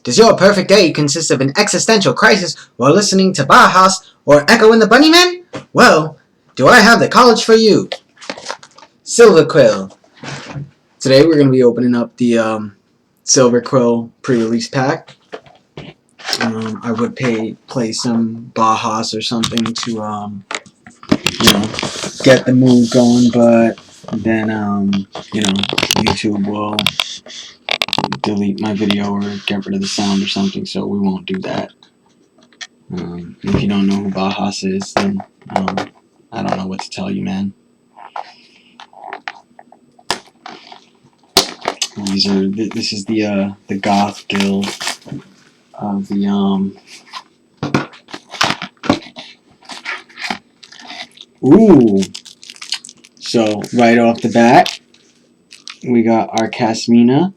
Does your perfect day consist of an existential crisis while listening to Bajas or Echo and the Bunnymen? Well, do I have the college for you? Silverquill. Today we're going to be opening up the Silverquill pre-release pack. I would play some Bajas or something to get the mood going, but then YouTube will delete my video or get rid of the sound or something, so we won't do that. If you don't know who Bajas is, then I don't know what to tell you, man. This is the goth guild of the Ooh. So right off the bat, we got our Casmina.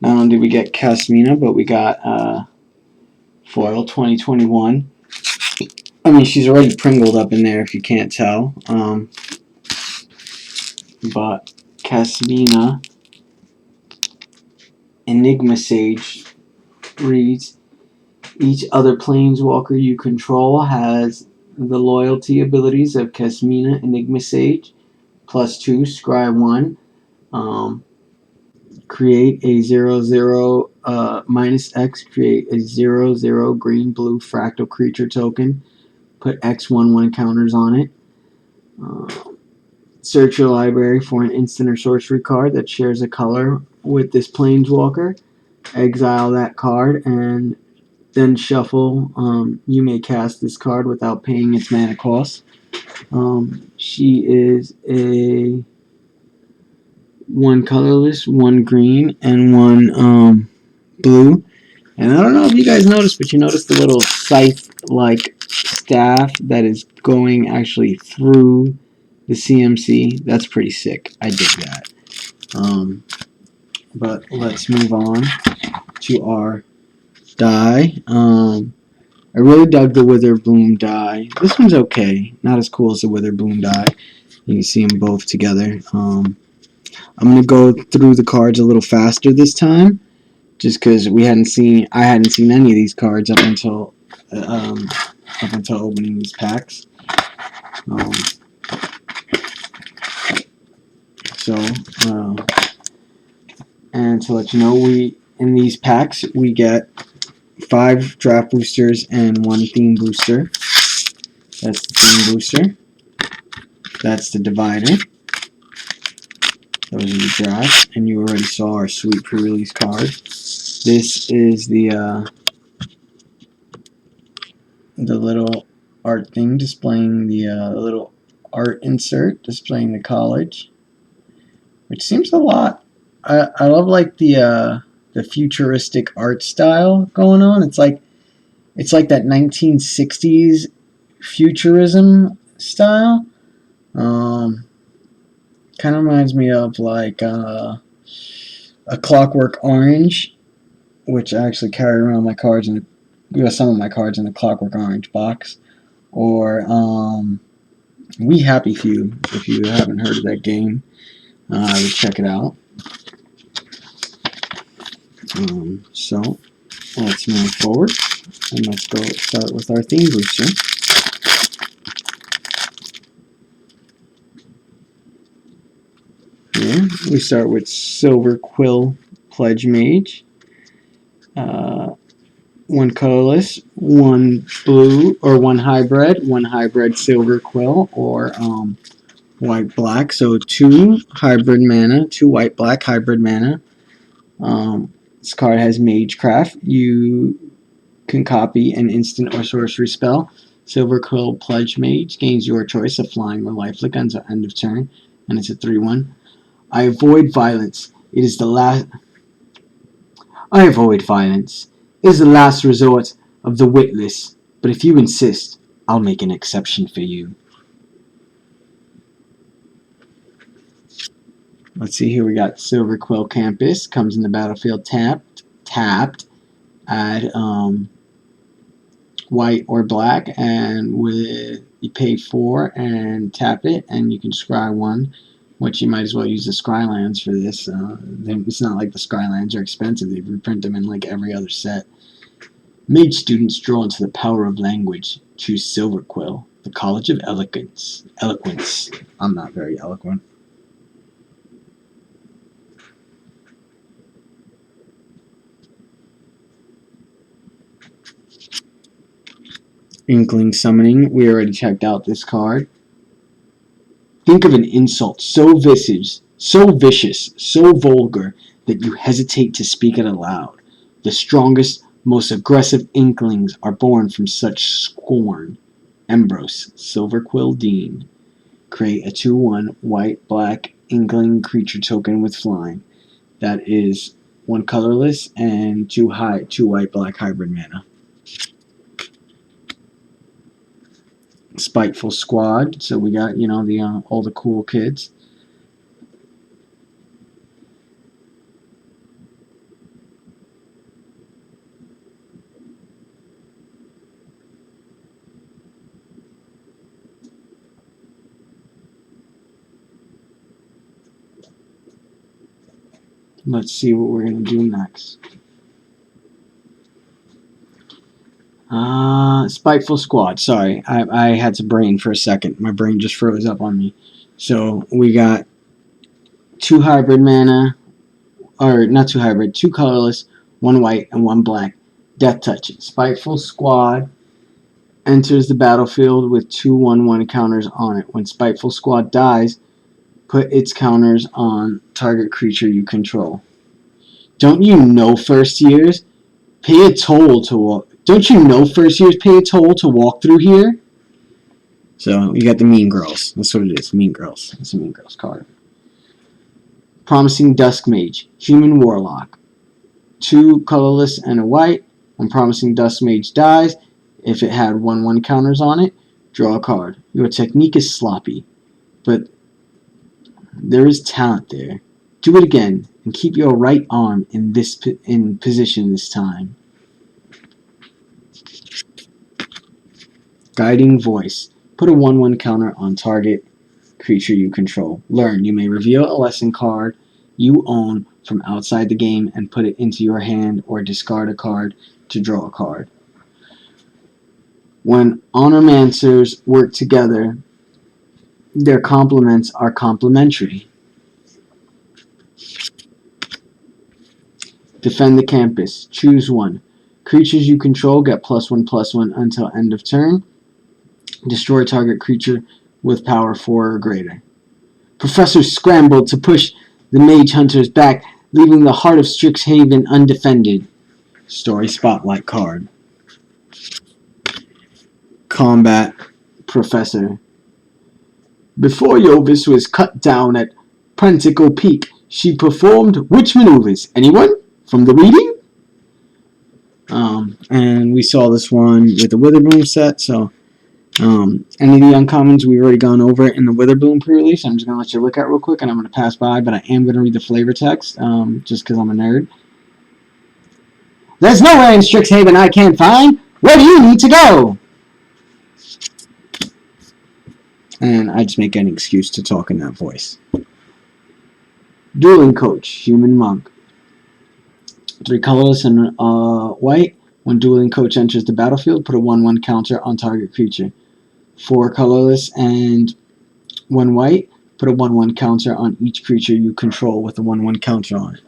Not only did we get Casmina, but we got foil 2021. I mean, she's already pringled up in there if you can't tell. But Casmina Enigma Sage reads, each other planeswalker you control has the loyalty abilities of Casmina Enigma Sage. +2, scry 1. Create a 0/0 -X, create a 0/0 green-blue fractal creature token. Put X/1/1 counters on it. Search your library for an instant or sorcery card that shares a color with this planeswalker. Exile that card and then shuffle. You may cast this card without paying its mana cost. She is a 1 colorless, 1 green, and 1 blue. And I don't know if you guys noticed, but you noticed the little scythe-like staff that is going actually through the CMC. That's pretty sick. I dig that. But let's move on to our die. I really dug the Witherbloom die. This one's okay. Not as cool as the Witherbloom die. You can see them both together. I'm going to go through the cards a little faster this time, just because I hadn't seen any of these cards up until opening these packs. And to let you know, in these packs we get 5 draft boosters and 1 theme booster. That's the theme booster. That's the divider. Those are the drafts, and you already saw our sweet pre-release card. This is the little art thing displaying the little art insert displaying the college, which seems a lot. I love like the futuristic art style going on. It's like that 1960s futurism style. Kind of reminds me of like a Clockwork Orange, which I actually carry around my cards in some of my cards in the Clockwork Orange box, or We Happy Few. If you haven't heard of that game, I would check it out. So let's move forward and let's go start with our theme booster. Here we start with Silverquill Pledge Mage. 1 colorless, 1 blue, or 1 hybrid Silverquill, or white black. So 2 hybrid mana, 2 white black hybrid mana. This card has Magecraft. You can copy an instant or sorcery spell. Silverquill Pledge Mage gains your choice of flying or lifelink until end of turn, and it's a 3/1. I avoid violence. It is the last resort of the witless, but if you insist, I'll make an exception for you. Let's see here. We got Silverquill Campus. Comes in the battlefield tapped. Add white or black, and you pay 4 and tap it, and you can scry 1 which you might as well use the Skylands for this. It's not like the Skylands are expensive. They reprint them in like every other set. Mage students drawn to the power of language choose Silverquill, the College of Eloquence. I'm not very eloquent. Inkling Summoning. We already checked out this card. Think of an insult so vicious, so vulgar that you hesitate to speak it aloud. The strongest, most aggressive Inklings are born from such scorn. Embrose, Silverquill Dean. Create a 2/1 white-black Inkling creature token with flying. That is 1 colorless and 2 white-black hybrid mana. Spiteful Squad. So we got, all the cool kids. Let's see what we're going to do next. Spiteful Squad. Sorry, I had to brain for a second. My brain just froze up on me. So we got 2 hybrid mana, or not 2 hybrid, 2 colorless, 1 white, and 1 black. Death Touch. Spiteful Squad enters the battlefield with 2/1/1 counters on it. When Spiteful Squad dies, put its counters on target creature you control. Don't you know first years pay a toll to walk? Don't you know first years pay a toll to walk through here? So you got the Mean Girls. That's what it is. Mean Girls. It's a Mean Girls card. Promising Dusk Mage, Human Warlock. 2 colorless and a white. When Promising Dusk Mage dies, if it had 1/1 counters on it, draw a card. Your technique is sloppy, but there is talent there. Do it again and keep your right arm in position this time. Guiding Voice. Put a 1/1 counter on target creature you control. Learn. You may reveal a lesson card you own from outside the game and put it into your hand or discard a card to draw a card. When Honormancers work together, their complements are complementary. Defend the Campus. Choose 1. Creatures you control get +1/+1 until end of turn. Destroy target creature with power 4 or greater. Professor scrambled to push the Mage Hunters back, leaving the heart of Strixhaven undefended. Story Spotlight card. Combat Professor. Before Yovis was cut down at Prenticle Peak, she performed which maneuvers? Anyone? From the reading? And we saw this one with the Witherbloom set, so any of the uncommons we've already gone over in the Witherbloom pre-release. I'm just going to let you look at real quick, and I'm going to pass by, but I am going to read the flavor text, just because I'm a nerd. There's nowhere in Strixhaven I can't find. Where do you need to go? And I just make an excuse to talk in that voice. Dueling Coach, Human Monk. 3 colorless and white. When Dueling Coach enters the battlefield, put a 1/1 counter on target creature. 4 colorless and 1 white. Put a 1/1 counter on each creature you control with a 1/1 counter on it.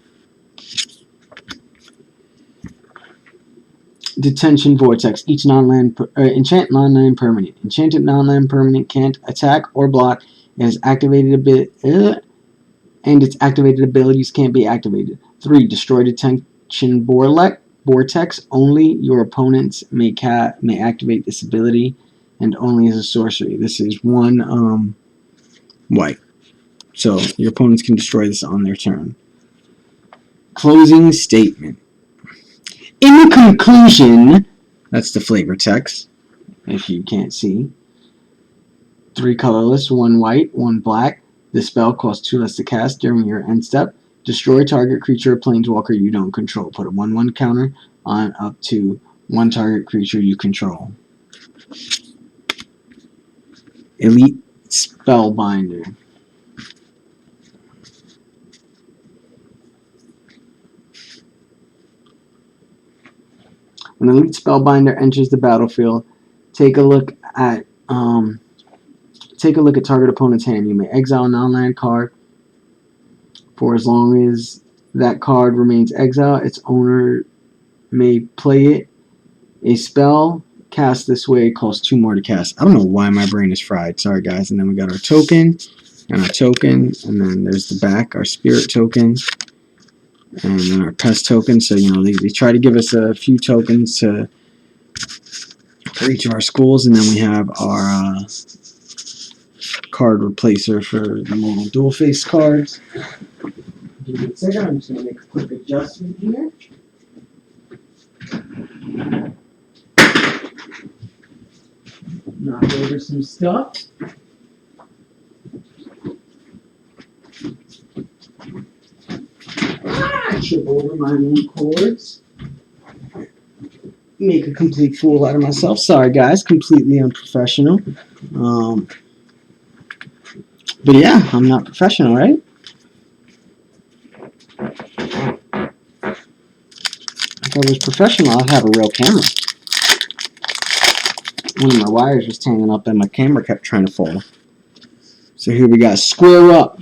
Detention Vortex. Each enchant non-land permanent. Enchanted non-land permanent can't attack or block. It has activated and its activated abilities can't be activated. 3. Destroy Detention Vortex. Only your opponents may activate this ability, and only as a sorcery. This is 1 white. So your opponents can destroy this on their turn. Closing Statement. In conclusion, that's the flavor text, if you can't see. 3 colorless, 1 white, 1 black. This spell costs 2 less to cast during your end step. Destroy target creature or planeswalker you don't control. Put a 1/1 counter on up to 1 target creature you control. Elite Spellbinder. When an elite spellbinder enters the battlefield, take a look at target opponent's hand. You may exile a non-land card for as long as that card remains exiled. Its owner may play it. A spell cast this way costs 2 more to cast. I don't know why my brain is fried. Sorry, guys. And then we got our token, and then there's the back, our spirit token, and then our pest token. So, you know, they try to give us a few tokens for each of our schools, and then we have our card replacer for the modal dual face cards. Give me a second. I'm just going to make a quick adjustment here. Knock over some stuff. Trip over my own cords. Make a complete fool out of myself. Sorry, guys. Completely unprofessional. But yeah, I'm not professional, right? If I was professional, I'd have a real camera. One of my wires was tangling up and my camera kept trying to fall. So here we got square up.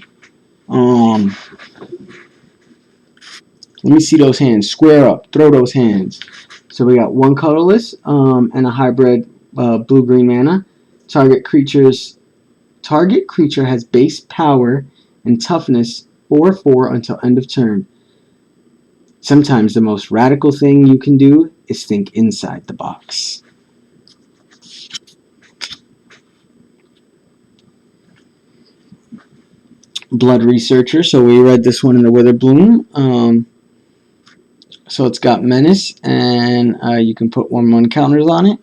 Let me see those hands. Square up. Throw those hands. So we got 1 colorless and a hybrid blue-green mana. Target creature has base power and toughness 4/4 until end of turn. Sometimes the most radical thing you can do is think inside the box. Blood Researcher. So we read this one in the Witherbloom. So it's got Menace, and you can put 1/1 counters on it.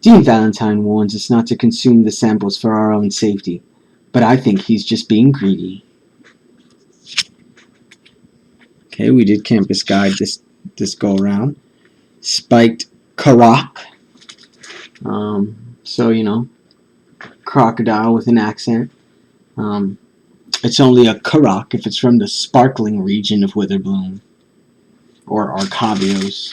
Dean Valentine warns us not to consume the samples for our own safety, but I think he's just being greedy. Okay, we did Campus Guide this go around. Spiked Karak. So, you know, crocodile with an accent. It's only a Karak if it's from the sparkling region of Witherbloom. Or Arcavios.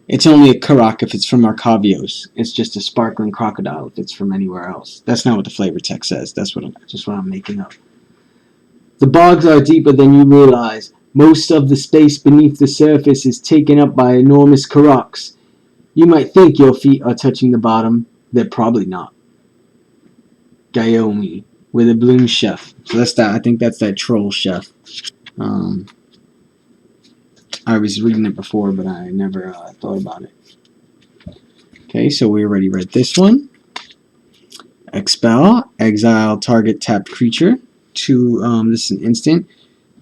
It's only a Karak if it's from Arcavios. It's just a sparkling crocodile if it's from anywhere else. That's not what the flavor text says. That's what I'm making up. The bogs are deeper than you realize. Most of the space beneath the surface is taken up by enormous Karaks. You might think your feet are touching the bottom. They're probably not. Gayomi, with a bloom chef. So that's that. I think that's that troll chef. I was reading it before, but I never thought about it. Okay, so we already read this one. Expel, exile target tapped creature. This is an instant.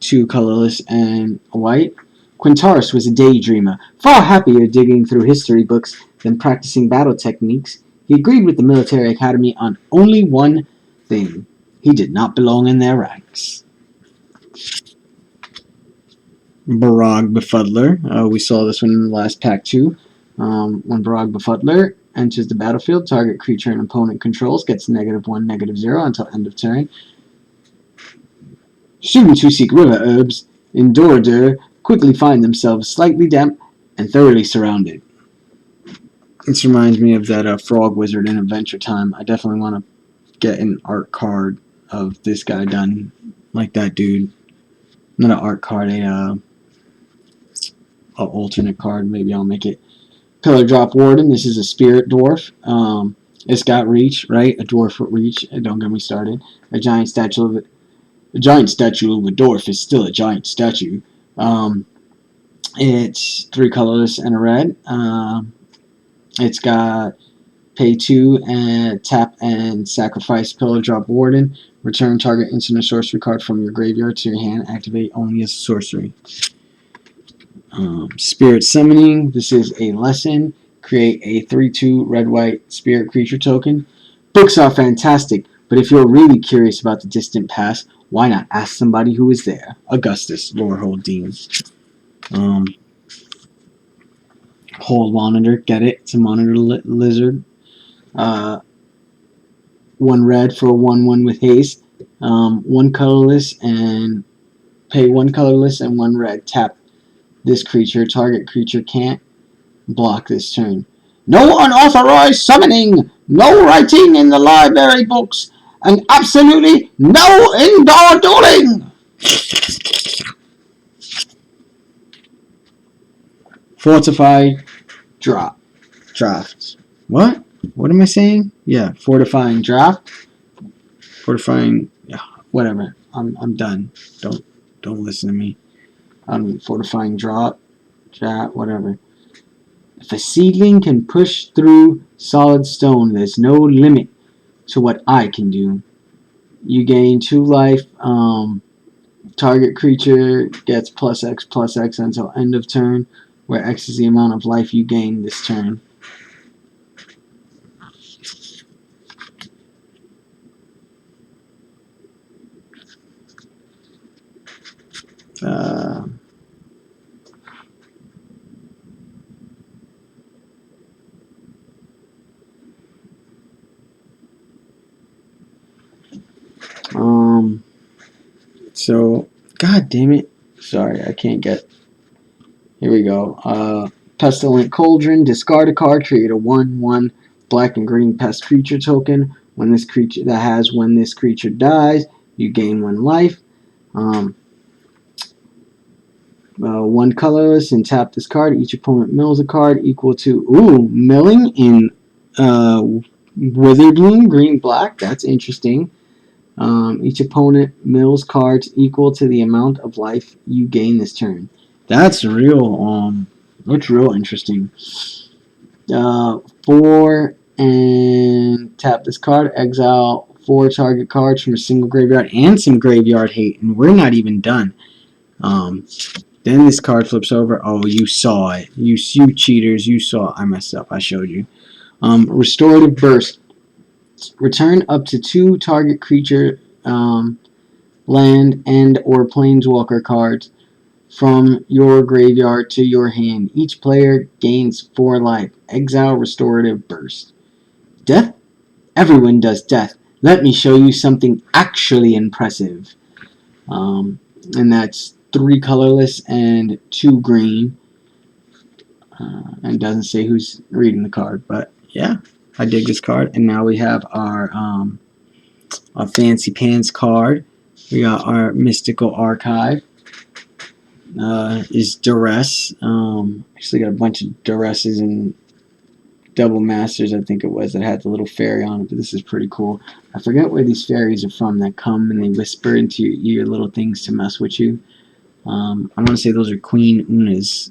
2 colorless and a white. Quintaris was a daydreamer, far happier digging through history books than practicing battle techniques. He agreed with the military academy on only one thing. He did not belong in their ranks. Barag Befuddler. We saw this one in the last pack too. When Barag Befuddler enters the battlefield, target creature an opponent controls gets -1, -0 until end of turn. Students who seek river herbs in Dorodur quickly find themselves slightly damp and thoroughly surrounded. This reminds me of that Frog Wizard in Adventure Time. I definitely want to get an art card of this guy done like that dude. Not an art card, a alternate card. Maybe I'll make it. Pillar Drop Warden. This is a spirit dwarf. It's got reach, right? A dwarf with reach. Don't get me started. A giant statue of a dwarf is still a giant statue. It's 3 colorless and a red. It's got pay 2 and tap and sacrifice Pillar Drop Warden. Return target instant or sorcery card from your graveyard to your hand. Activate only as a sorcery. Spirit Summoning. This is a lesson. Create a 3/2 red-white spirit creature token. Books are fantastic, but if you're really curious about the distant past, why not ask somebody who was there? Augustus, Lorehold Dean. Hold Monitor. Get it? It's a monitor lizard. 1 red for a 1/1 with haste. 1 colorless and Pay 1 colorless and 1 red. Tap this creature. Target creature can't block this turn. No unauthorized summoning. No writing in the library books. And absolutely no indoor dueling. Fortified drafts. What? What am I saying? Yeah, fortifying draft. Fortifying. Yeah, whatever. I'm done. Don't listen to me. Fortifying drop. Chat. Whatever. If a seedling can push through solid stone, there's no limit to what I can do. You gain 2 life. Target creature gets +X until end of turn, where X is the amount of life you gain this turn. So, god damn it. Sorry, I can't get. Here we go. Pestilent Cauldron. Discard a card. Create a 1/1 black and green pest creature token. When this creature dies, you gain 1 life. 1 colorless and tap this card. Each opponent mills a card equal to milling in Witherbloom green black. That's interesting. Each opponent mills cards equal to the amount of life you gain this turn. That's real. That's real interesting. 4 and tap this card. Exile 4 target cards from a single graveyard and some graveyard hate, and we're not even done. Then this card flips over. Oh, you saw it. You cheaters. You saw it. I messed up. I showed you. Restorative Burst. Return up to 2 target creature, land, and or planeswalker cards from your graveyard to your hand. Each player gains 4 life. Exile Restorative Burst. Death? Everyone does death. Let me show you something actually impressive. And that's 3 colorless and 2 green. And doesn't say who's reading the card, but yeah, I dig this card. And now we have our Fancy Pants card. We got our Mystical Archive. Is Duress. Actually got a bunch of Duresses and Double Masters, I think it was, that had the little fairy on it, but this is pretty cool. I forget where these fairies are from that come and they whisper into your ear little things to mess with you. I want to say those are Queen Una's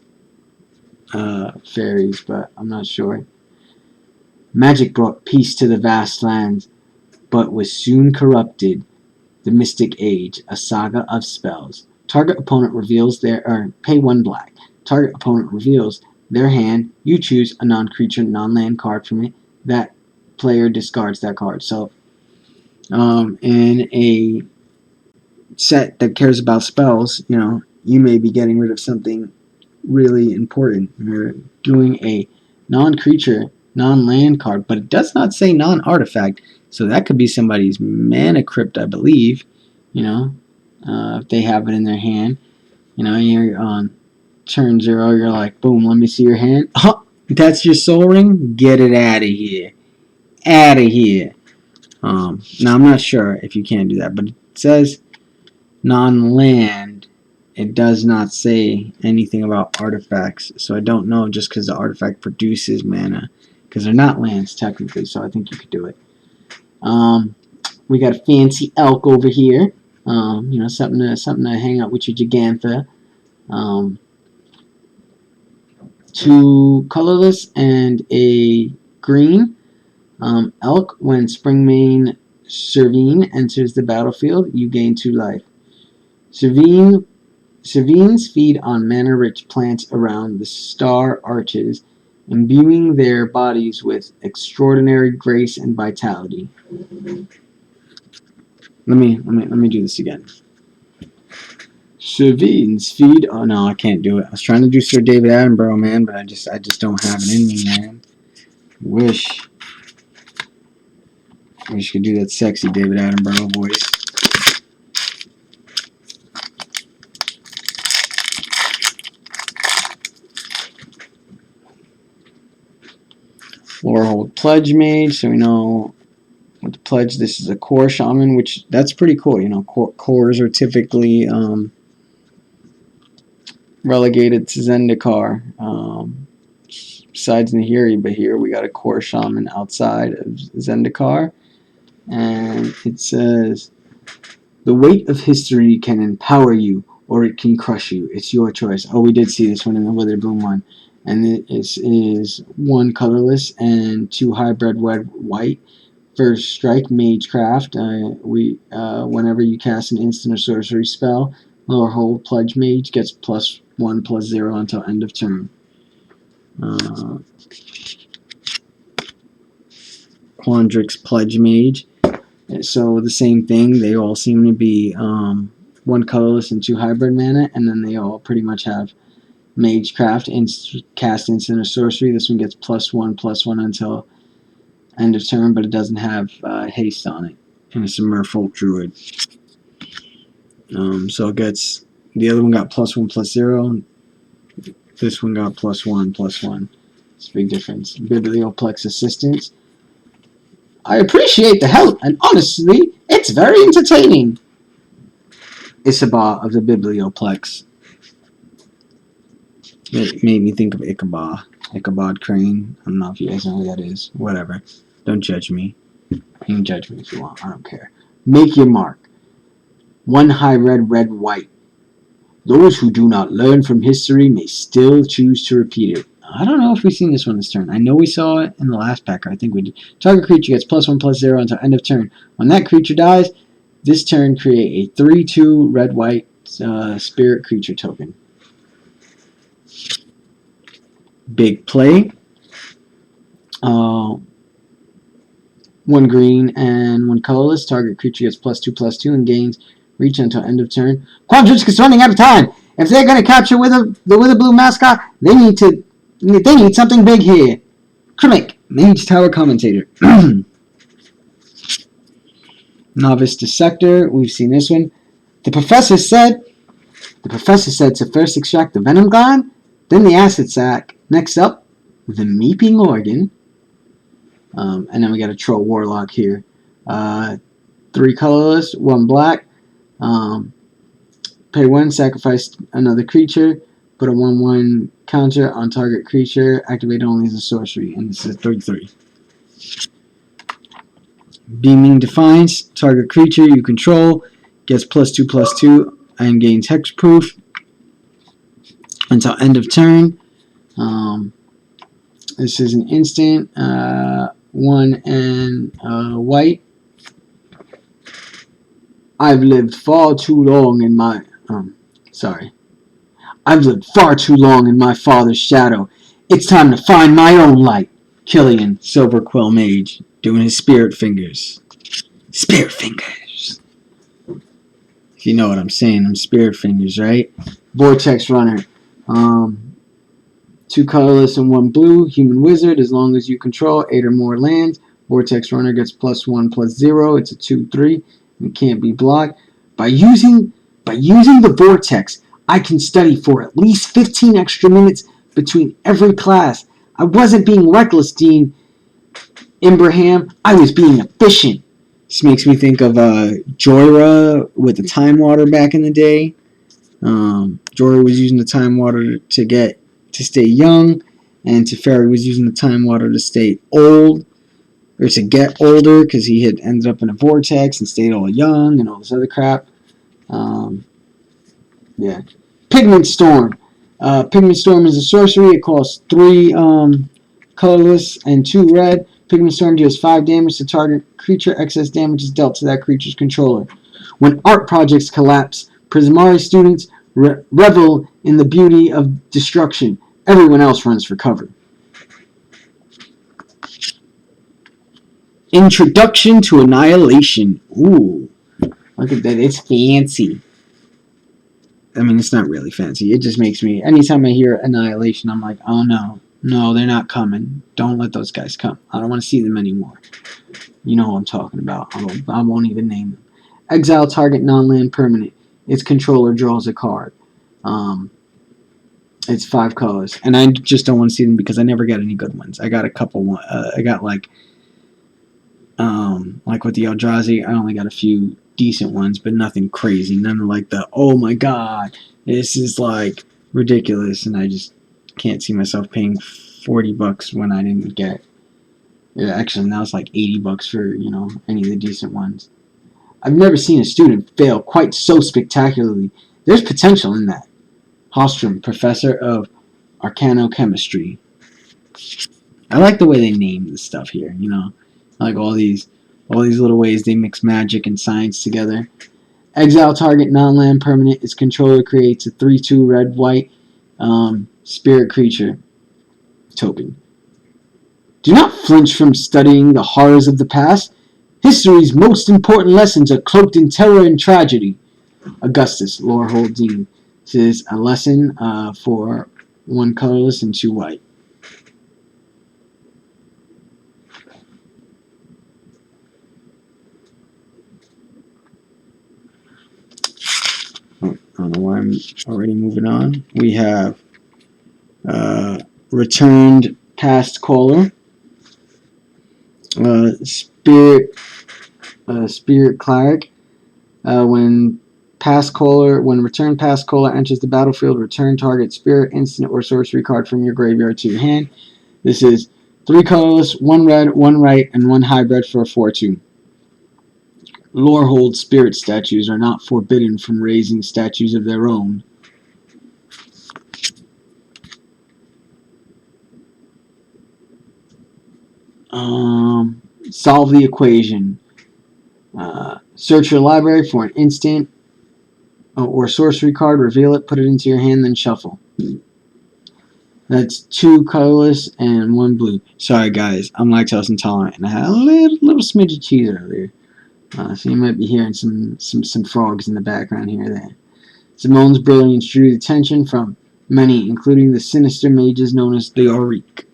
fairies, but I'm not sure. Magic brought peace to the vast lands, but was soon corrupted. The Mystic Age, a saga of spells. Target opponent reveals pay 1 black. Target opponent reveals their hand. You choose a non-creature, non-land card from it. That player discards that card. So, in a set that cares about spells, you may be getting rid of something really important. You're doing a non-creature, non-land card, but it does not say non-artifact. So that could be somebody's Mana Crypt, I believe. If they have it in their hand. You're on turn 0, you're like, boom, let me see your hand. Oh, that's your Soul Ring? Get it out of here. Out of here. Now, I'm not sure if you can do that, but it says non-land. It does not say anything about artifacts, so I don't know just because the artifact produces mana, because they're not lands technically, so I think you could do it. We got a Fancy Elk over here. Something to hang out with your Gigantha. 2 colorless and a green. Elk, when Springmane Serene enters the battlefield, you gain 2 life. Servenes feed on mana-rich plants around the star arches, imbuing their bodies with extraordinary grace and vitality. Let me do this again. Servenes feed. Oh no, I can't do it. I was trying to do Sir David Attenborough, man, but I just don't have it in me, man. Wish you could do that sexy David Attenborough voice. Lorehold Pledge Mage, so we know with the Pledge this is a core shaman, which that's pretty cool. You know, cores are typically relegated to Zendikar. Besides Nahiri, but here we got a core shaman outside of Zendikar. And it says, the weight of history can empower you, or it can crush you. It's your choice. Oh, we did see this one in the Witherbloom one. And it is 1 colorless and 2 hybrid red white. First strike, Magecraft. Whenever you cast an instant or sorcery spell, Lorehold Pledge Mage gets +1/+0 until end of turn. Quandrix Pledge Mage. So the same thing. They all seem to be 1 colorless and 2 hybrid mana, and then they all pretty much have Magecraft, cast instant or sorcery. This one gets +1/+1 until end of turn, but it doesn't have haste on it, and it's a Merfolk Druid. So it gets, the other one got +1/+0. This one got +1/+1. It's a big difference. Biblioplex Assistance. I appreciate the help, and honestly, it's very entertaining. Isabah of the Biblioplex. It made me think of Ichabod Crane. I don't know if you guys know who that is. Whatever. Don't judge me. You can judge me if you want. I don't care. Make your mark. 1 high red, red, white. Those who do not learn from history may still choose to repeat it. I don't know if we've seen this one this turn. I know we saw it in the last pack. I think we did. Target creature gets +1/+0 until end of turn. When that creature dies, this turn create a 3/2 red-white spirit creature token. Big play. 1 green and 1 colorless. Target creature gets +2/+2 and gains reach until end of turn. Quandrix is running out of time. If they're going to capture the Witherbloom mascot, they need something big here. Krimic, Mage Tower Commentator. Novice Dissector. We've seen this one. The professor said to first extract the venom gland, then the acid sac. Next up, the meeping organ. And then we got a Troll Warlock here. 3 colorless, 1 black. Pay 1, sacrifice another creature. Put a 1/1 counter on target creature. Activate only as a sorcery. And this is a 3/3. Beaming Defiance. Target creature you control gets +2/+2 and gains hexproof until end of turn. This is an instant. 1 and white. I've lived far too long in my father's shadow. It's time to find my own light. Killian, Silverquill Mage, doing his spirit fingers. Spirit fingers. If you know what I'm saying, them spirit fingers, right? Vortex Runner. 2 colorless and 1 blue. Human Wizard, as long as you control 8 or more lands. Vortex Runner gets +1/+0. It's a 2/3. It can't be blocked. By using the Vortex, I can study for at least 15 extra minutes between every class. I wasn't being reckless, Dean Imbraham. I was being efficient. This makes me think of Jorah with the Time Water back in the day. Jorah was using the Time Water to stay young, and Teferi was using the Time Water to stay old, or to get older, because he had ended up in a vortex and stayed all young and all this other crap. Yeah. Pigment Storm. Pigment Storm is a sorcery. It costs 3 colorless and 2 red. Pigment Storm deals 5 damage to target creature. Excess damage is dealt to that creature's controller. When art projects collapse, Prismari students revel in the beauty of destruction. Everyone else runs for cover. Introduction to Annihilation. Ooh. Look at that. It's fancy. I mean, it's not really fancy. It just makes me, anytime I hear Annihilation, I'm like, oh no. No, they're not coming. Don't let those guys come. I don't want to see them anymore. You know who I'm talking about. I won't even name them. Exile target non-land permanent. Its controller draws a card. It's 5 colors, and I just don't want to see them because I never got any good ones. I got a couple. I got like with the Eldrazi, I only got a few decent ones, but nothing crazy. None of like the oh my god, this is like ridiculous, and I just can't see myself paying $40 when I didn't get. Yeah, actually, now it's like $80 for any of the decent ones. I've never seen a student fail quite so spectacularly. There's potential in that. Hostrom, professor of arcanochemistry. I like the way they name the stuff here. I like all these little ways they mix magic and science together. Exile target non-land permanent. Its controller creates a 3/2 red-white spirit creature token. Do not flinch from studying the horrors of the past. History's most important lessons are cloaked in terror and tragedy. Augustus, Lorehold Dean. This is a lesson for 1 colorless and 2 white. I don't know why I'm already moving on. We have returned past caller. Spirit cleric. When returned past caller enters the battlefield, return target spirit, instant, or sorcery card from your graveyard to your hand. This is 3 colorless, 1 red, 1 white, and 1 hybrid for a 4/2. Lorehold spirit statues are not forbidden from raising statues of their own. Solve the equation. Search your library for an instant or sorcery card, reveal it, put it into your hand, then shuffle. That's 2 colorless and 1 blue. Sorry guys, I'm lactose intolerant and I had a little smidge of cheese earlier. So you might be hearing some frogs in the background here or there. Simone's brilliance drew the attention from many, including the sinister mages known as the Auric.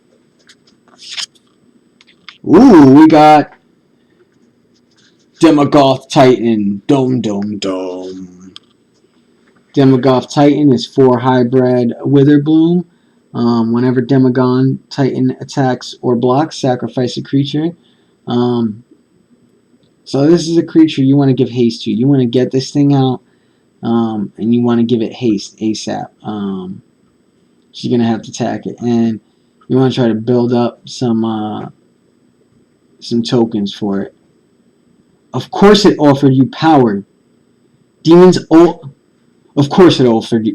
Ooh, we got Demogoth Titan. Dome. Demogoth Titan is 4 hybrid Witherbloom. Whenever Demogon Titan attacks or blocks, sacrifice a creature. So this is a creature you want to give haste to. You want to get this thing out, and you want to give it haste ASAP. She's going to have to attack it. And you want to try to build up some tokens for it. Of course it offered you power. Of course it offered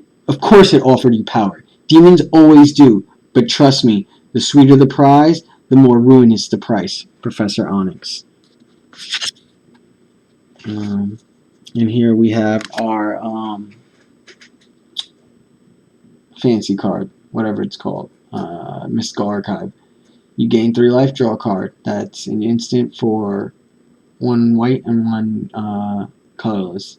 you power. Demons always do, but trust me, the sweeter the prize, the more ruinous the price. Professor Onyx. And here we have our fancy card, whatever it's called, Mystical Archive. You gain 3 life, draw a card. That's an instant for 1 white and 1 colorless.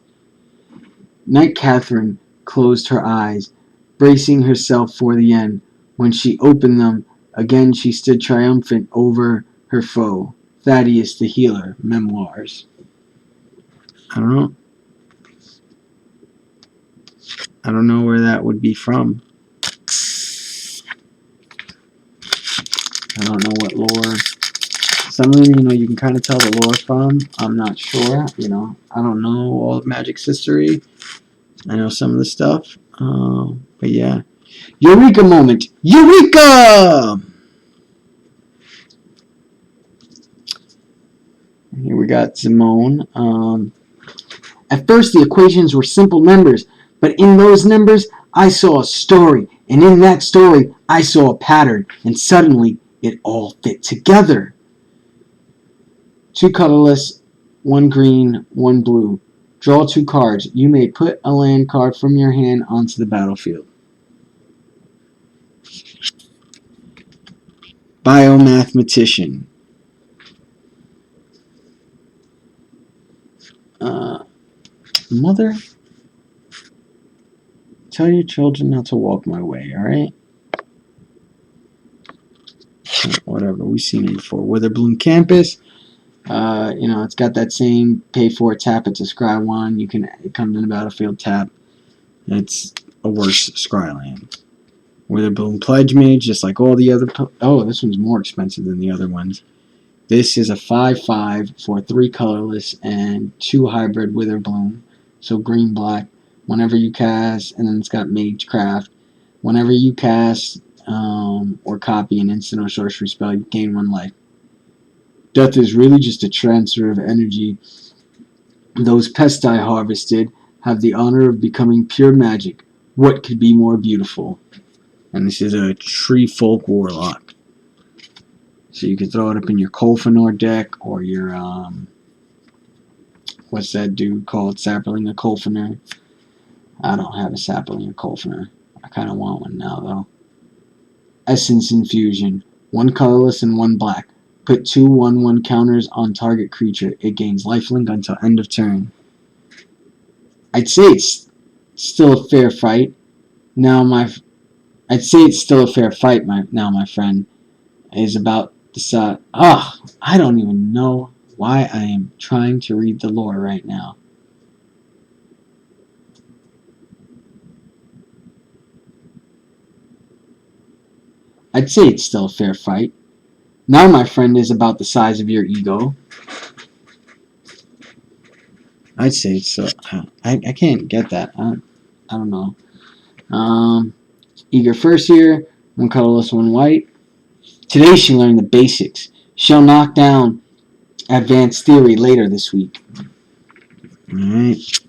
Knight Catherine closed her eyes, bracing herself for the end. When she opened them, again she stood triumphant over her foe. Thaddeus the Healer, Memoirs. I don't know where that would be from. I don't know what lore. Some of them, you can kind of tell the lore from. I'm not sure. I don't know all of Magic's history. I know some of the stuff. But yeah. Eureka moment! Eureka! Here we got Simone. At first, the equations were simple numbers, but in those numbers, I saw a story, and in that story, I saw a pattern, and suddenly, it all fit together. 2 colorless, 1 green, 1 blue. Draw 2 cards. You may put a land card from your hand onto the battlefield. Biomathematician. Mother, tell your children not to walk my way, alright? Whatever, we've seen it before. Witherbloom Campus. It's got that same pay for it, tap it to scry 1. It comes in the battlefield, tap. It's a worse scry land. Witherbloom Pledge Mage, just like all the other. Oh, this one's more expensive than the other ones. This is a 5/5 for 3 colorless and 2 hybrid Witherbloom. So green black. Whenever you cast, and then it's got Magecraft. Whenever you cast or copy an instant or sorcery spell, you gain 1 life. Death is really just a transfer of energy. Those pests I harvested have the honor of becoming pure magic. What could be more beautiful? And this is a Tree Folk Warlock. So you can throw it up in your Kolfanor deck or your, what's that dude called? Sapling of Kolfanor. I don't have a Sapling of Kolfanor. I kind of want one now, though. Essence Infusion. 1 colorless and 1 black. Put 2 1/1 counters on target creature. It gains lifelink until end of turn. I'd say it's still a fair fight. I'd say it's still a fair fight. My friend is about the side. I don't even know why I am trying to read the lore right now. I'd say it's still a fair fight. Now my friend is about the size of your ego. I'd say it's so. I can't get that. I don't know. Eager first here. 1 colorless, 1 white. Today she learned the basics. She'll knock down advanced theory later this week. Alright.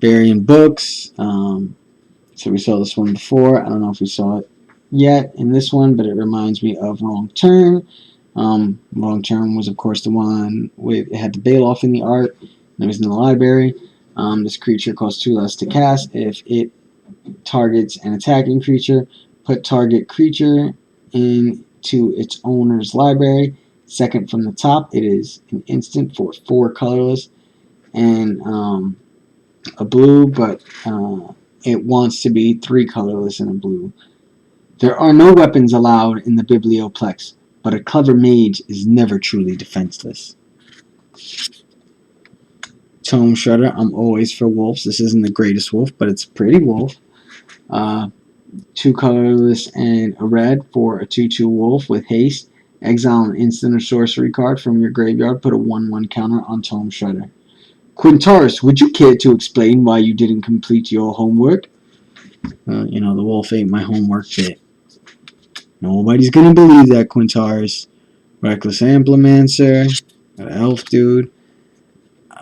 Burying Books. So we saw this one before. I don't know if we saw it yet in this one, but it reminds me of Wrong Turn. Wrong Turn was, of course, the one with it had the Bailoff in the art. And it was in the library. This creature costs 2 less to cast. If it targets an attacking creature, put target creature into its owner's library. Second from the top, it is an instant for 4 colorless and a blue, but it wants to be 3 colorless and a blue. There are no weapons allowed in the Biblioplex, but a clever mage is never truly defenseless. Tome Shredder, I'm always for wolves. This isn't the greatest wolf, but it's a pretty wolf. 2 colorless and a red for a 2/2 wolf with haste. Exile an instant or sorcery card from your graveyard. Put a 1/1 counter on Tome Shredder. Quintaris, would you care to explain why you didn't complete your homework? The wolf ate my homework bit. Nobody's gonna believe that, Quintaris. Reckless Amplimancer. Got an elf dude.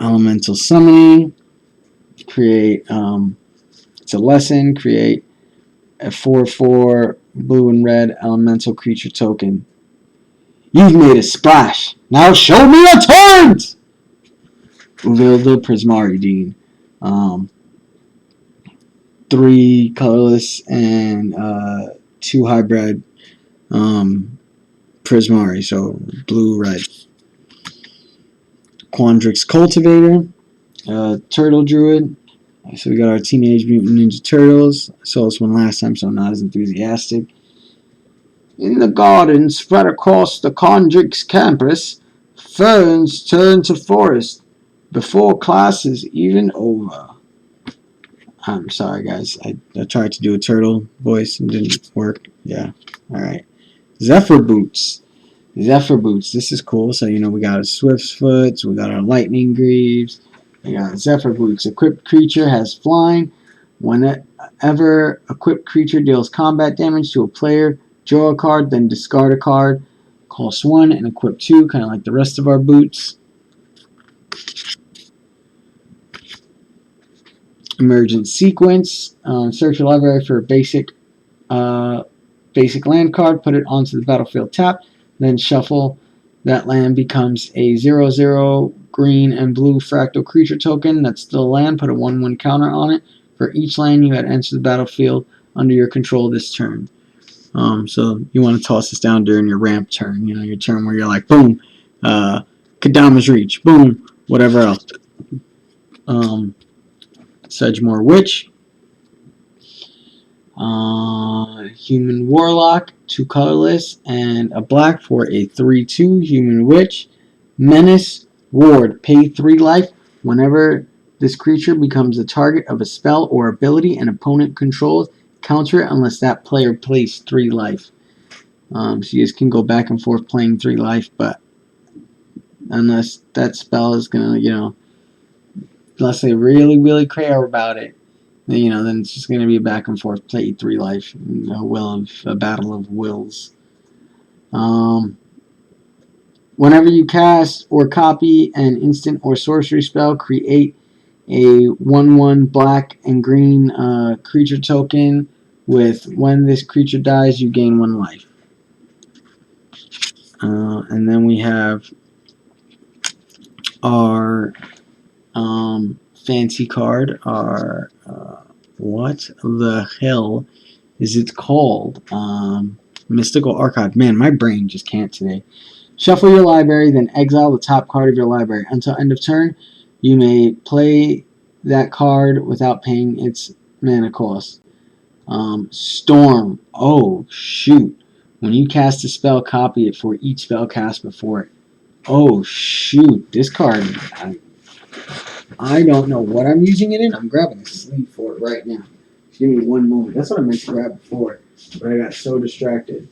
Elemental Summoning. Create, it's a lesson. Create a 4/4 blue and red elemental creature token. You've made a splash. Now show me your turns! Uvilda Prismari, 3 colorless and 2 hybrid Prismari, so blue-red. Quandrix Cultivator, Turtle Druid. So we got our Teenage Mutant Ninja Turtles. I saw this one last time, so I'm not as enthusiastic. In the garden spread across the Quandrix campus, ferns turn to forest before class is even over. I'm sorry, guys. I tried to do a turtle voice and didn't work. Yeah. Alright. Zephyr Boots. This is cool. So, we got a Swift's Foot. So we got our Lightning Greaves. We got Zephyr Boots. Equipped creature has flying. Whenever equipped creature deals combat damage to a player, draw a card, then discard a card. Cost 1 and equip 2, kind of like the rest of our boots. Emergent Sequence. Search your library for a basic land card. Put it onto the battlefield tap. Then shuffle. That land becomes a 0/0 green and blue fractal creature token. That's still a land. Put a 1/1 counter on it. For each land you had entered the battlefield under your control this turn. So you want to toss this down during your ramp turn. Your turn where you're like, boom, Kadama's Reach, boom, whatever else. Sedgemoor Witch. Human Warlock, 2 colorless and a black for a 3/2 Human Witch. Menace Ward, pay 3 life. Whenever this creature becomes the target of a spell or ability an opponent controls, counter it unless that player plays 3 life. So you guys can go back and forth playing 3 life, but unless that spell is gonna, unless they really, really care about it, then it's just gonna be a back and forth play 3 life, a battle of wills. Whenever you cast or copy an instant or sorcery spell, create a 1/1 black and green creature token with when this creature dies, you gain 1 life. And then we have our fancy card, our what the hell is it called? Mystical Archive. Man, my brain just can't today. Shuffle your library, then exile the top card of your library. Until end of turn, you may play that card without paying its mana cost. Storm. Oh, shoot. When you cast a spell, copy it for each spell cast before it. Oh, shoot. This card, I don't know what I'm using it in. I'm grabbing a sleeve for it right now. Give me one moment. That's what I meant to grab before, but I got so distracted.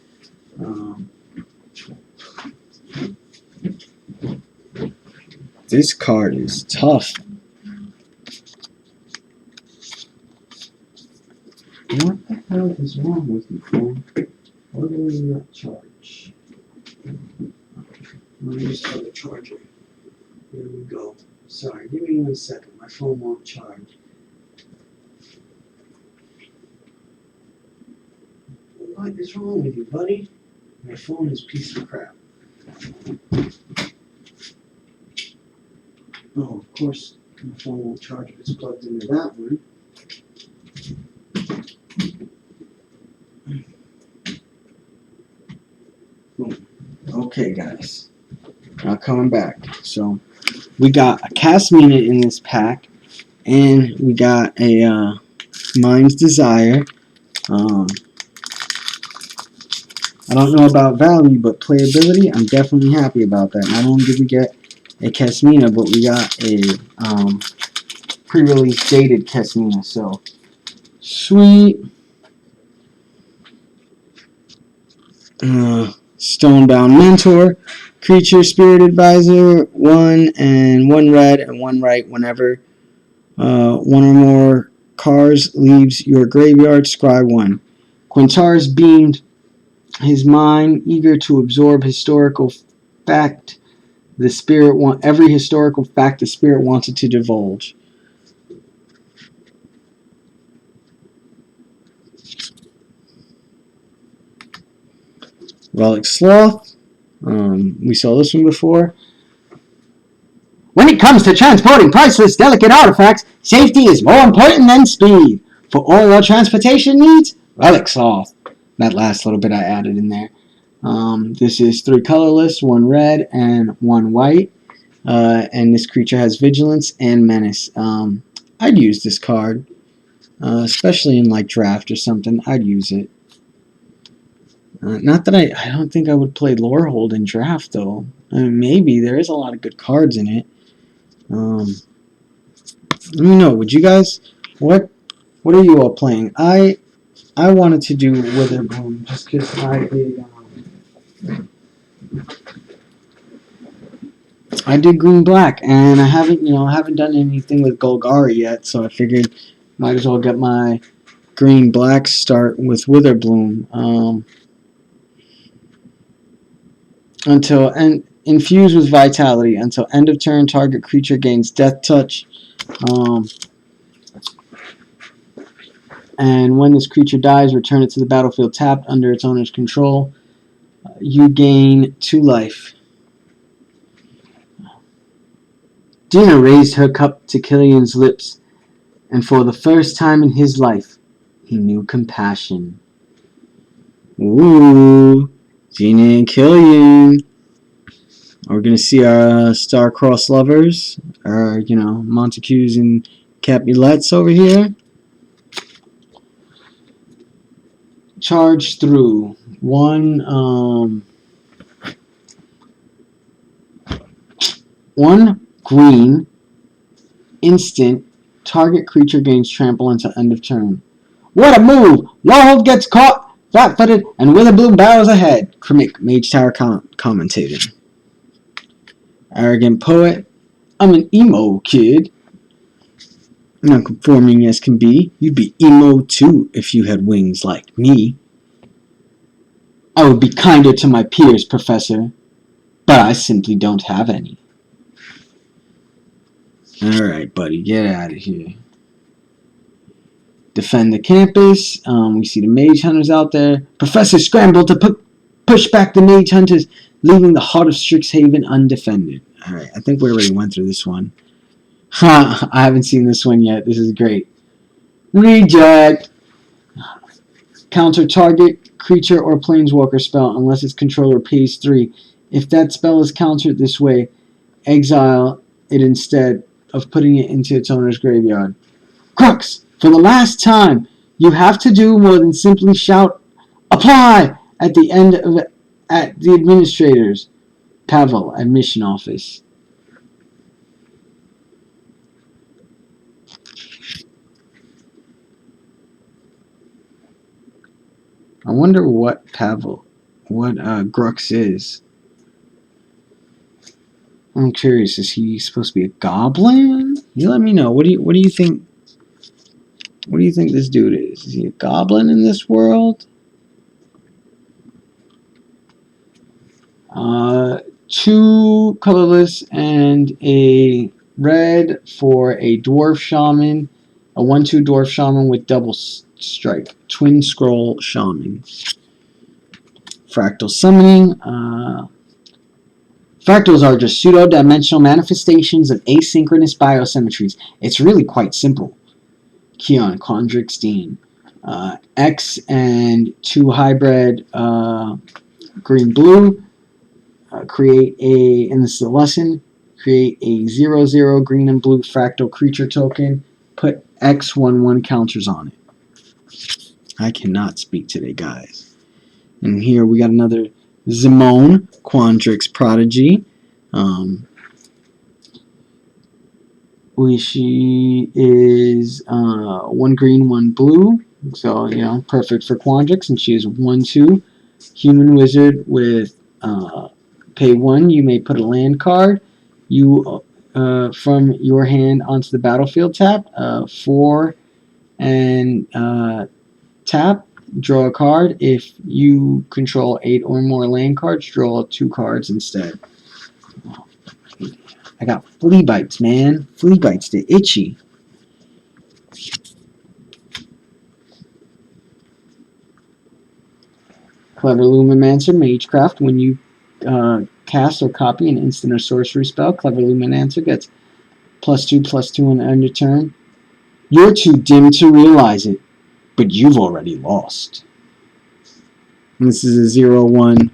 This card is tough. What the hell is wrong with you, phone? Why will you not charge? Let me just try the charger. Here we go. Sorry, give me 1 second. My phone won't charge. What is wrong with you, buddy? My phone is a piece of crap. Oh, of course, my phone won't charge if it's plugged into that one. Boom. Okay, guys. Now coming back. So, we got a Casmina in this pack, and we got a Mind's Desire. I don't know about value, but playability, I'm definitely happy about that. Not only did we get a Casmina, but we got a pre-release dated Casmina, so sweet. Stonebound Mentor, creature, spirit advisor, 1 and 1 red and 1 right whenever 1 or more cards leaves your graveyard, scry 1. Quintar's beamed his mind, eager to absorb historical fact every historical fact the spirit wanted to divulge. Relic Sloth. We saw this one before. When it comes to transporting priceless, delicate artifacts, safety is more important than speed. For all your transportation needs, Relic Sloth. That last little bit I added in there. This is 3 colorless, 1 red, and 1 white. And this creature has Vigilance and Menace. I'd use this card, especially in like draft or something. I'd use it. Not that I don't think I would play Lorehold in draft though. Maybe there is a lot of good cards in it. Let me know. Would you guys? What are you all playing? I wanted to do Witherbloom just because I did green black, and I haven't done anything with Golgari yet, so I figured might as well get my green black start with Witherbloom. Infused with vitality until end of turn, target creature gains death touch. And when this creature dies, return it to the battlefield tapped under its owner's control. You gain 2 life. Dina raised her cup to Killian's lips, and for the first time in his life, he knew compassion. Ooh, Dina and Killian. We're going to see our star-crossed lovers, our, Montagues and Capulets over here. Charge through. 1 green, instant, target creature gains trample until end of turn. What a move! Lawhold gets caught, flat-footed, and Witherbloom barrels ahead. Krimic, Mage Tower commentated. Arrogant poet. I'm an emo kid. Non-conforming as can be. You'd be emo too if you had wings like me. I would be kinder to my peers, Professor, but I simply don't have any. Alright, buddy, get out of here. Defend the campus. We see the mage hunters out there. Professor scrambled to push back the mage hunters, leaving the heart of Strixhaven undefended. Alright, I think we already went through this one. Ha! I haven't seen this one yet. This is great. Reject! Counter target, creature, or planeswalker spell unless its controller pays 3. If that spell is countered this way, exile it instead of putting it into its owner's graveyard. Crux! For the last time, you have to do more than simply shout "Apply!" at the end of at the administrator's Pavel admission office. I wonder what Grux is. I'm curious. Is he supposed to be a goblin? You let me know. What do you think? What do you think this dude is? Is he a goblin in this world? 2 colorless and a red for a dwarf shaman, a 1/2 dwarf shaman with double strike, twin scroll shaman. Fractal summoning. Fractals are just pseudo-dimensional manifestations of asynchronous biosymmetries. It's really quite simple. Keon, Condrix, Dean. X and 2 hybrid green-blue. Create a, and this is a lesson, create a 0/0 green and blue fractal creature token. Put X/1/1 counters on it. I cannot speak today, guys. And here we got another Zimone, Quandrix Prodigy. She is 1 green, 1 blue. So, you know, perfect for Quandrix. And she is 1/2 human wizard with pay 1. You may put a land card from your hand onto the battlefield tap. 4 and tap. Draw a card. If you control 8 or more land cards, draw 2 cards instead. I got flea bites, man. Flea bites, they're itchy. Clever Lumimancer, Magecraft. When you cast or copy an instant or sorcery spell, Clever Lumimancer gets +2/+2 on end of turn. You're too dim to realize it, but you've already lost. And this is a 0/1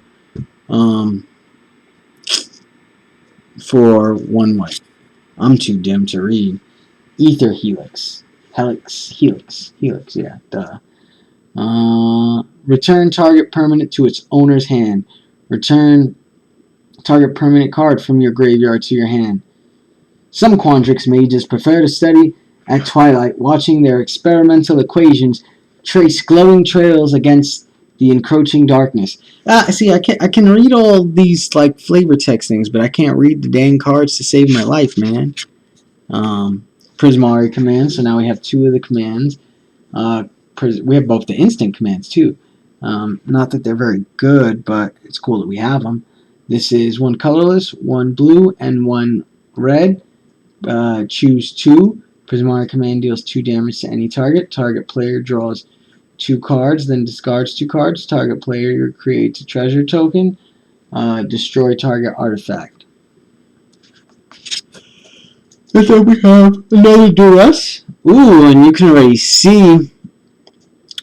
for 1 white. I'm too dim to read. Ether Helix. Helix, yeah, duh. Return target permanent to its owner's hand. Return target permanent card from your graveyard to your hand. Some Quandrix mages prefer to study at twilight, watching their experimental equations trace glowing trails against the encroaching darkness. See, I can read all these like flavor text things, but I can't read the dang cards to save my life, man. Prismari commands. So now we have 2 of the commands. We have both the instant commands too. Not that they're very good, but it's cool that we have them. This is 1 colorless, 1 blue, and 1 red. Choose 2. Prismari command deals 2 damage to any target. Target player draws 2 cards, then discards 2 cards. Target player creates a treasure token. Destroy target artifact. And then we have another duress. Ooh, and you can already see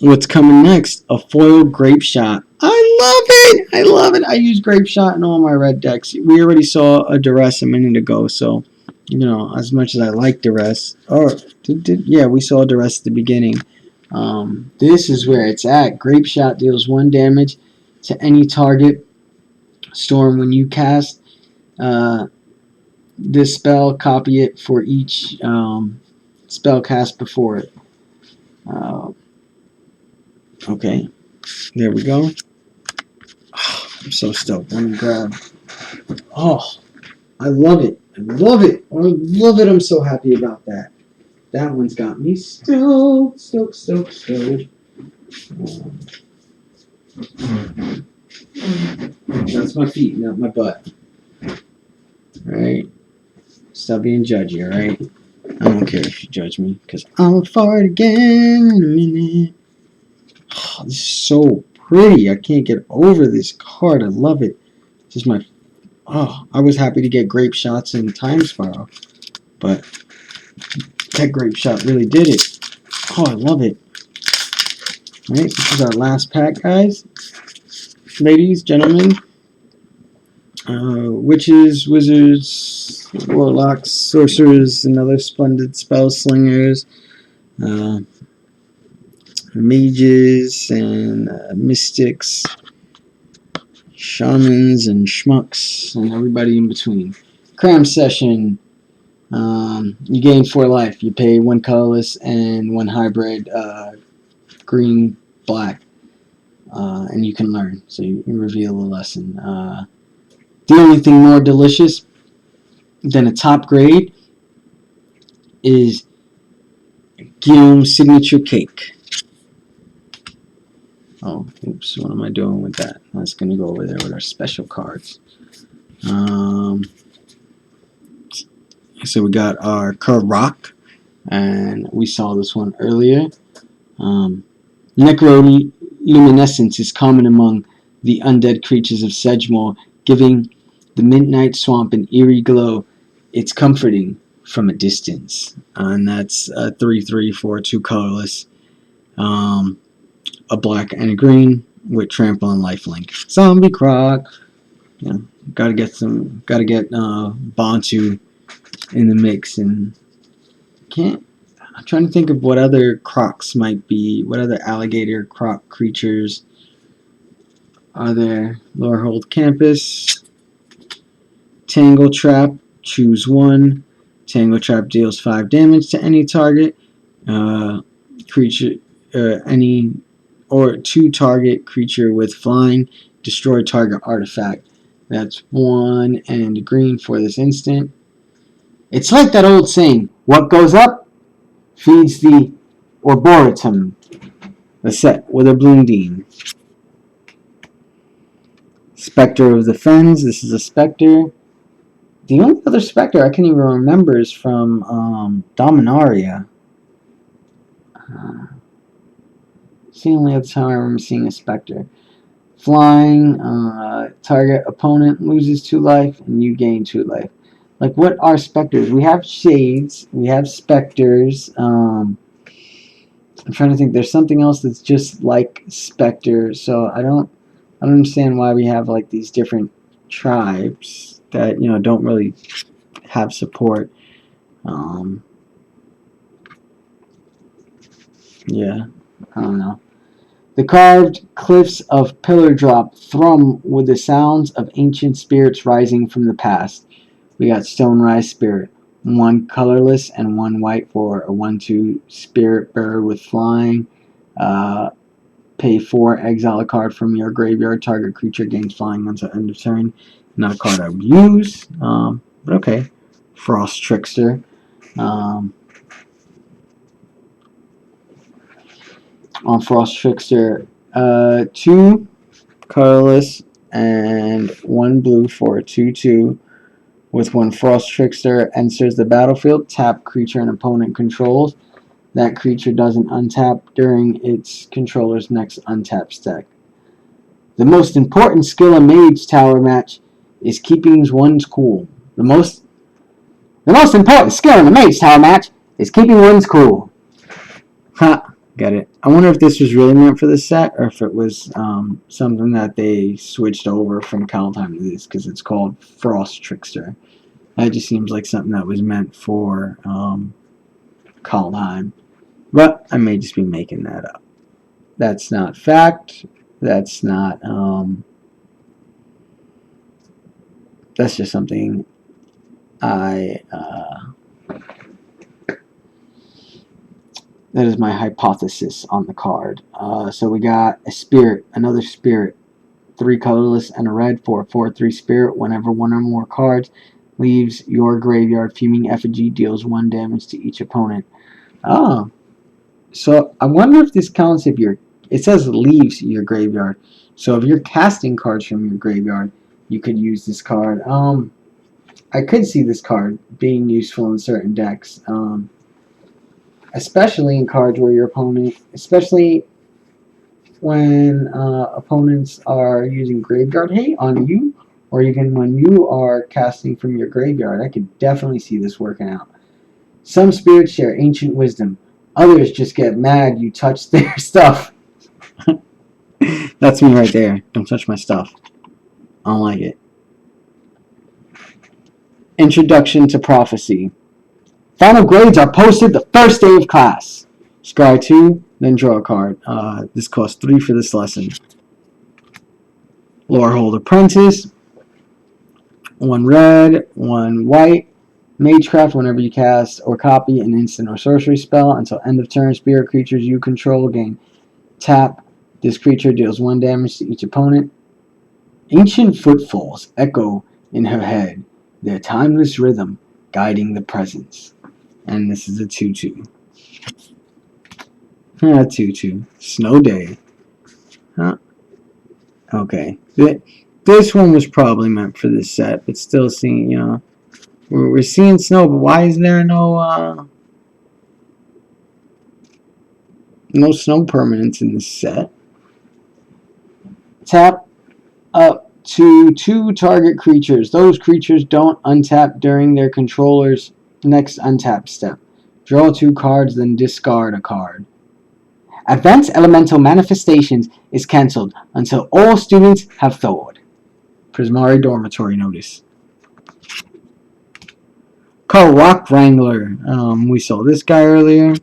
what's coming next. A foil grape shot. I love it! I love it! I use grape shot in all my red decks. We already saw a duress a minute ago, so, you know, as much as I like duress. Yeah, we saw duress at the beginning. This is where it's at. Grape shot deals 1 damage to any target. Storm, when you cast this spell, copy it for each spell cast before it. Okay, there we go. Oh, I'm so stoked. Let me grab. Oh, I love it. I love it. I love it. I'm so happy about that. That one's got me stoked, stoked, stoked, stoked. That's my feet, not my butt. Alright? Stop being judgy, alright? I don't care if you judge me, because I'll fart again in a minute. Oh, this is so pretty. I can't get over this card. I love it. This is my... Oh, I was happy to get Grape Shots in Time Spiral, but that Grape Shot really did it. Oh, I love it. Alright, this is our last pack, guys. Ladies, gentlemen. Witches, wizards, warlocks, sorcerers, and other splendid spell slingers, mages, and mystics, shamans, and schmucks, and everybody in between. Cram session. You gain 4 life. You pay 1 colorless and 1 hybrid, green, black, and you can learn. So you reveal a lesson. The only thing more delicious than a top grade is Guillaume's signature cake. Oh, oops, what am I doing with that? That's going to go over there with our special cards. So we got our Karak, and we saw this one earlier. Necroluminescence is common among the undead creatures of Sedgemoor, giving the midnight swamp an eerie glow. It's comforting from a distance. And that's a 3/3 for 2 colorless. A black and a green with trample and lifelink. Zombie croc. You know, gotta get Bantu in the mix, and I'm trying to think of what other crocs might be. What other alligator croc creatures are there? Lorehold Campus. Tangle Trap. Choose 1. Tangle Trap deals 5 damage to any target. Creature, any or 2 target creature with flying. Destroy target artifact. That's 1 and green for this instant. It's like that old saying, what goes up feeds the Arboretum. A set with a Bloomdean. Spectre of the Fens. This is a Spectre. The only other Spectre I can even remember is from Dominaria. It's the only other time I remember seeing a Spectre. Flying, target opponent loses 2 life, and you gain 2 life. Like, what are Spectres? We have Shades, we have Spectres. I'm trying to think. There's something else that's just like Spectre. So I don't understand why we have like these different tribes that don't really have support. Yeah, I don't know. The carved cliffs of Pillar Drop thrum with the sounds of ancient spirits rising from the past. We got Stonerise Spirit. 1 colorless and 1 white for a 1/2 spirit bird with flying. Pay 4, exile a card from your graveyard. Target creature gains flying until end of turn. Not a card I would use, but okay. Frost Trickster. On Frost Trickster, 2 colorless and 1 blue for a 2/2. With 1 Frost Trickster enters the battlefield, tap creature an opponent controls. That creature doesn't untap during its controller's next untap step. The most important skill in Mage Tower match is keeping one's cool. The most important skill in the Mage Tower match is keeping one's cool. Ha! Got it. I wonder if this was really meant for this set, or if it was something that they switched over from Kaldheim to this, because it's called Frost Trickster. That just seems like something that was meant for Kaldheim. But I may just be making that up. That's not fact. That's not... that's just something I That is my hypothesis on the card. So we got a spirit, another spirit, 3 colorless and a red for a 4/3 spirit. Whenever one or more cards leaves your graveyard, Fuming Effigy deals 1 damage to each opponent. Oh, so I wonder if this counts if you're. It says leaves your graveyard. So if you're casting cards from your graveyard, you could use this card. I could see this card being useful in certain decks. Especially in cards where your opponent, especially when opponents are using graveyard hate on you, or even when you are casting from your graveyard. I could definitely see this working out. Some spirits share ancient wisdom. Others just get mad you touch their stuff. That's me right there. Don't touch my stuff. I don't like it. Introduction to Prophecy. Final grades are posted the first day of class. Scry 2, then draw a card. This costs 3 for this lesson. Lorehold Apprentice. 1 red, 1 white. Magecraft, whenever you cast or copy an instant or sorcery spell until end of turn, spirit creatures you control gain tap. This creature deals 1 damage to each opponent. Ancient footfalls echo in her head, their timeless rhythm guiding the presence. And this is a 2/2. 2/2. Snow Day. Huh? Okay. This one was probably meant for this set, but still seeing, you know, we're seeing snow, but why is there no snow permanents in this set? Tap up to 2 target creatures. Those creatures don't untap during their controller's next untap step. Draw 2 cards, then discard a card. Advanced Elemental Manifestations is cancelled until all students have thawed. Prismari Dormitory Notice. Rock Wrangler. We saw this guy earlier.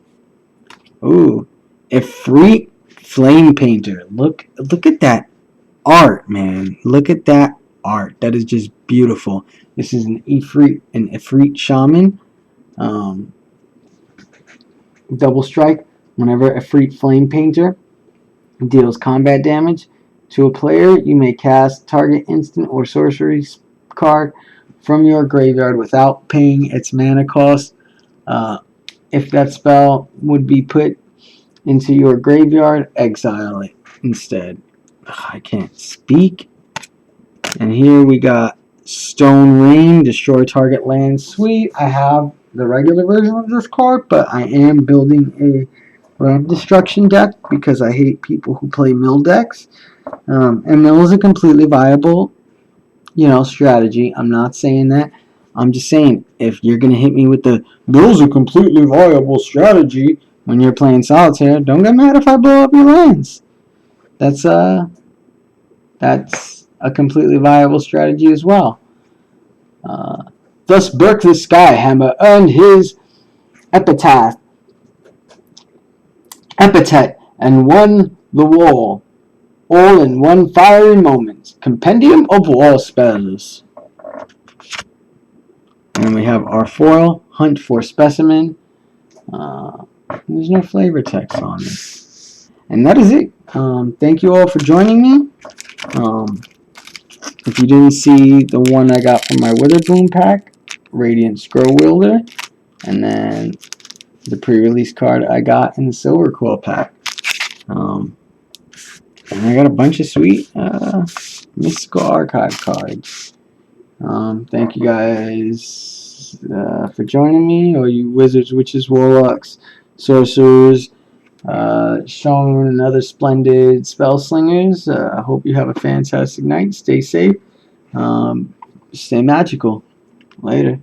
Ooh. Ifrit Flame Painter. Look at that art, man. Look at that art. That is just beautiful. This is an Ifrit Shaman. Double strike. Whenever Ifrit Flame Painter deals combat damage to a player, you may cast target instant or sorcery card from your graveyard without paying its mana cost. If that spell would be put into your graveyard, exile it instead. I can't speak. And here we got Stone Rain, destroy target land. Sweet. I have the regular version of this card, but I am building a land destruction deck because I hate people who play mill decks. And mill is a completely viable, strategy. I'm not saying that. I'm just saying, if you're going to hit me with the mill's a completely viable strategy when you're playing solitaire, don't get mad if I blow up your lands. That's a completely viable strategy as well. Thus Burke the Skyhammer earned his epithet and won the war, all in one fiery moment. Compendium of War Spells. And we have our foil, Hunt for Specimen. There's no flavor text on this. And that is it. Thank you all for joining me. If you didn't see the one I got from my Witherbloom pack, Radiant Scroll Wielder, and then the pre-release card I got in the Silverquill pack. And I got a bunch of sweet mystical archive cards. Thank you guys for joining me, all you wizards, witches, warlocks, sorcerers, Sean and other splendid spell slingers. I hope you have a fantastic night. Stay safe. Stay magical. Later.